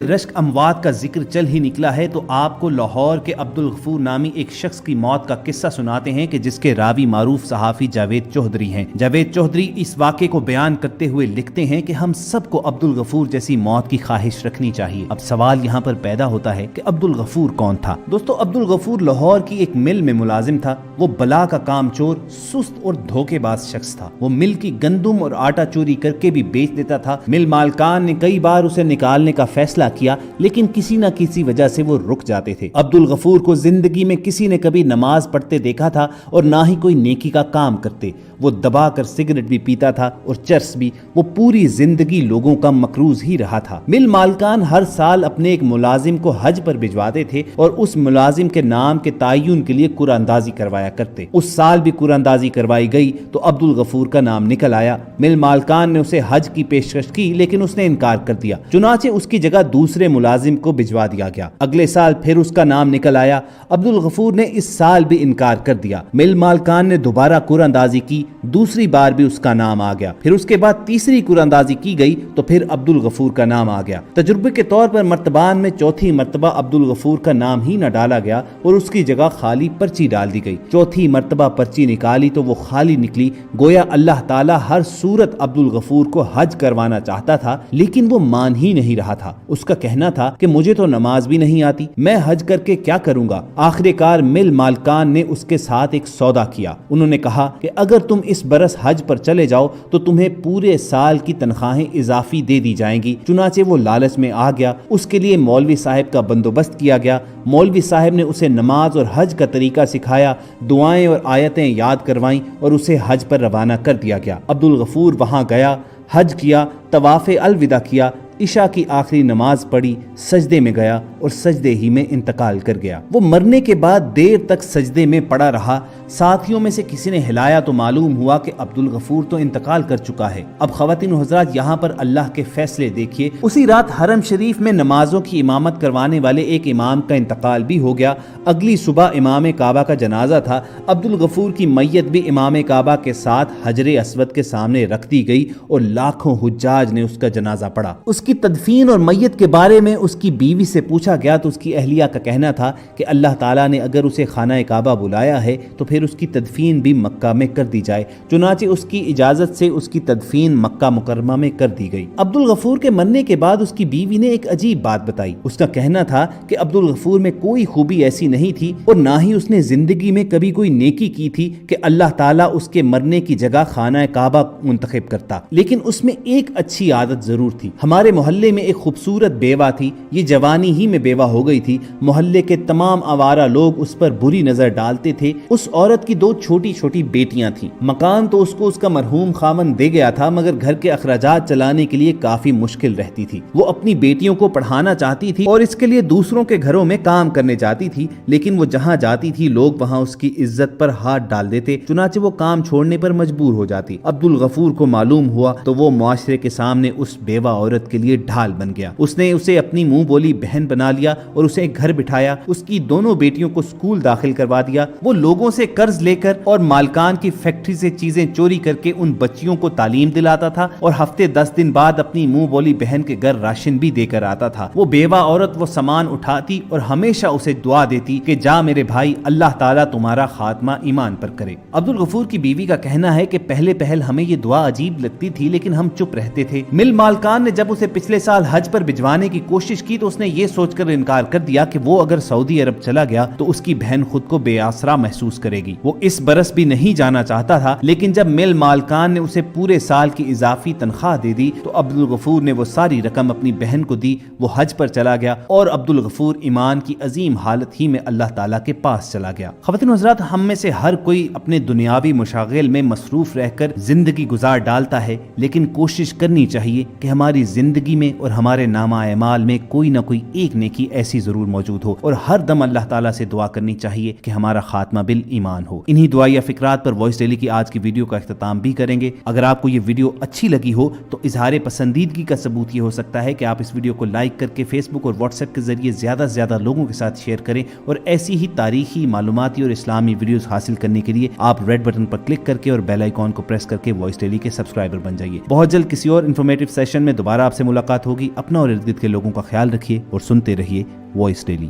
रश्क अमवात का जिक्र चल ही निकला है तो आपको लाहौर के अब्दुल गफूर नामी एक शख्स की मौत का किस्सा सुनाते हैं कि जिसके रावी मारूफ सहाफ़ी जावेद चौधरी हैं। जावेद चौधरी इस वाक़े को बयान करते हुए लिखते हैं कि हम सबको अब्दुल गफूर जैसी मौत की ख्वाहिश रखनी चाहिए। अब सवाल यहाँ पर पैदा होता है कि अब्दुल गफूर कौन था। दोस्तों, अब्दुल गफूर लाहौर की एक मिल में मुलाजिम था। वो बला का कामचोर, सुस्त और धोखेबाज शख्स था। वो मिल की गंदुम और आटा चोरी करके भी बेच देता था। मिल मालकान ने कई बार उसे निकालने का फैसला किया, लेकिन किसी न किसी वजह से वो रुक जाते थे। अब्दुल गफूर को जिंदगी में किसी ने कभी नमाज पढ़ते देखा था और ना ही कोई नेकी का काम करते। वो दबाकर सिगरेट भी पीता था और चर्स भी। वो पूरी जिंदगी लोगों का मकरूज ही रहा था। मिल मालकान हर साल अपने एक मुलाजिम को हज पर भिजवाते थे और उस मुलाजिम के नाम के तायुन के लिए कुरानदाजी करवाया करते। उस साल भी कुरानदाजी करवाई गई तो अब्दुल गफूर का नाम निकल आया। मिल मालकान ने उसे हज की पेशकश की, लेकिन उसने इनकार कर दिया। चुनाचे उसकी जगह दूसरे मुलाजिम को भिजवा दिया गया। अगले साल फिर उसका नाम निकल आया। अब्दुल गफूर ने इस साल भी इनकार कर दिया। मिल मालकान ने दोबारा कुरानदाजी की, दूसरी बार भी उसका नाम आ गया। फिर उसके बाद तीसरी कुरानदाजी की गई तो फिर अब्दुल गफूर का नाम आ गया। तजुर्बे के तौर पर मर्तबान में चौथी मर्तबा अब्दुल गफूर का नाम ही न डाला गया और उसकी जगह खाली पर्ची डाल दी गई। चौथी मर्तबा पर्ची निकाली तो वो खाली निकली। गोया अल्लाह ताला हर सूरत अब्दुल गफूर को हज करवाना चाहता था, लेकिन वो मान ही नहीं रहा था। उसका कहना था कि मुझे तो नमाज भी नहीं आती, मैं हज करके क्या करूंगा। आखिरकार मिल मालकान ने उसके साथ एक सौदा किया। उन्होंने कहा कि अगर तुम इस बरस हज पर चले जाओ तो तुम्हें पूरे साल की तनख्वाहें इजाफी दे दी जाएंगी। चुनाचे वो लालच में आ गया। उसके लिए मौलवी साहब का बंदोबस्त किया गया। मौलवी साहब ने उसे नमाज और हज का तरीका सिखाया, दुआएं और आयतें याद करवाईं और उसे हज पर रवाना कर दिया गया। अब्दुल गफूर वहां गया, हज किया, तवाफ़े अलविदा किया, इशा की आखिरी नमाज पढ़ी, सजदे में गया और सजदे ही में इंतकाल कर गया। वो मरने के बाद देर तक सजदे में पड़ा रहा। साथियों में से किसी ने हिलाया तो मालूम हुआ कि अब्दुल गफूर तो इंतकाल कर चुका है। अब ख़वातीन हज़रात, यहाँ पर अल्लाह के फैसले देखिए। उसी रात हरम शरीफ में नमाजों की इमामत करवाने वाले एक इमाम का इंतकाल भी हो गया। अगली सुबह इमाम काबा का जनाजा था। अब्दुल गफूर की मैयत भी इमाम काबा के साथ हजरे अस्वद के सामने रख दी गई और लाखों हुज्जाज ने उसका जनाजा पढ़ा। उसकी तदफीन और मैयत के बारे में उसकी बीवी से पूछा गया तो उसकी अहलिया का कहना था कि अल्लाह ताला ने अगर उसे खाना काबा बुलाया है तो फिर उसकी तदफीन भी मक्का में कर दी जाए। चुनाचे उसकी इजाजत से उसकी तदफीन मक्का मुकर्रमा में कर दी गई। अब्दुल गफूर के मरने के बाद उसकी बीवी ने एक अजीब बात बताई। उसका कहना था कि अब्दुल गफूर में कोई खूबी ऐसी नहीं थी और ना ही उसने जिंदगी में कभी कोई नेकी की थी कि अल्लाह ताला उसके मरने की जगह खाना काबा मुंतखब करता, लेकिन उसमें एक अच्छी आदत जरूर थी। हमारे मोहल्ले में एक खूबसूरत बेवा थी। ये जवानी ही में बेवा हो गई थी। मोहल्ले के तमाम आवारा लोग उस पर बुरी नजर डालते थे। उस औरत की 2 छोटी छोटी बेटियां थीं। मकान तो उसको उसका मरहूम खामन दे गया था, मगर घर के अखराजात चलाने के लिए काफी मुश्किल रहती थी। वो अपनी बेटियों को पढ़ाना चाहती थी और इसके लिए दूसरों के घरों में काम करने जाती थी, लेकिन वो जहाँ जाती थी लोग वहाँ उसकी इज्जत पर हाथ डाल देते। चुनाचे वो काम छोड़ने पर मजबूर हो जाती। अब्दुल गफूर को मालूम हुआ तो वो मुआशरे के सामने उस बेवा औरत के लिए ढाल बन गया। उसने उसे अपनी मुंह बोली बहन बना लिया और उसे घर बिठाया। उसकी दोनों बेटियों को स्कूल दाखिल करवा दिया। वो लोगों से कर्ज लेकर और मालकान की फैक्ट्री से चीजें चोरी करके उन बच्चियों को तालीम दिलाता था और हफ्ते 10 दिन बाद अपनी मुंह बोली बहन के घर राशन भी देकर आता था। वो बेवा औरत वो सामान उठाती और हमेशा उसे दुआ देती कि जा मेरे भाई, अल्लाह ताला तुम्हारा खात्मा ईमान पर करे। अब्दुल गफूर की बीवी का कहना है कि पहले पहल हमें ये दुआ अजीब लगती थी, लेकिन हम चुप रहते थे। मिल मालकान ने जब उसे पिछले साल हज पर भिजवाने की कोशिश की तो उसने ये सोचकर इनकार कर दिया कि वो अगर सऊदी अरब चला गया तो उसकी बहन खुद को बेआसरा महसूस करेगी। वो इस बरस भी नहीं जाना चाहता था, लेकिन जब मिल मालकान ने उसे पूरे साल की इजाफी तनख्वाह दे दी तो अब्दुल गफूर ने वो सारी रकम अपनी बहन को दी। वो हज पर चला गया और अब्दुल गफूर ईमान की अजीम हालत ही में अल्लाह ताला के पास चला गया। ख़वातीन हज़रात, हम में से हर कोई अपने दुनियावी मशागिल में मसरूफ रहकर जिंदगी गुजार डालता है, लेकिन कोशिश करनी चाहिए कि हमारी जिंदगी में और हमारे नामा एमाल में कोई ना कोई एक नेकी ऐसी जरूर मौजूद हो और हर दम अल्लाह ताला से दुआ करनी चाहिए कि हमारा खात्मा बिल ईमान हो। इन्हीं दुआ या फिक्रात पर वॉइस डेली की आज की वीडियो का इख्तिताम भी करेंगे। अगर आपको ये वीडियो अच्छी लगी हो तो इजहार पसंदीदगी का सबूत ये हो सकता है कि आप इस वीडियो को लाइक करके फेसबुक और व्हाट्सएप के जरिए ज्यादा से ज्यादा लोगों के साथ शेयर करें और ऐसी ही तारीखी, मालूमाती और इस्लामी वीडियोस हासिल करने के लिए आप रेड बटन पर क्लिक करके और बेल आइकॉन को प्रेस करके वॉइस डेली के सब्सक्राइबर बन जाइए। बहुत जल्द किसी और इन्फॉर्मेटिव सेशन में दोबारा आपसे ملاقات ہوگی. اپنا اور ارد گرد کے لوگوں کا خیال رکھیے اور سنتے رہیے وائس ڈیلی.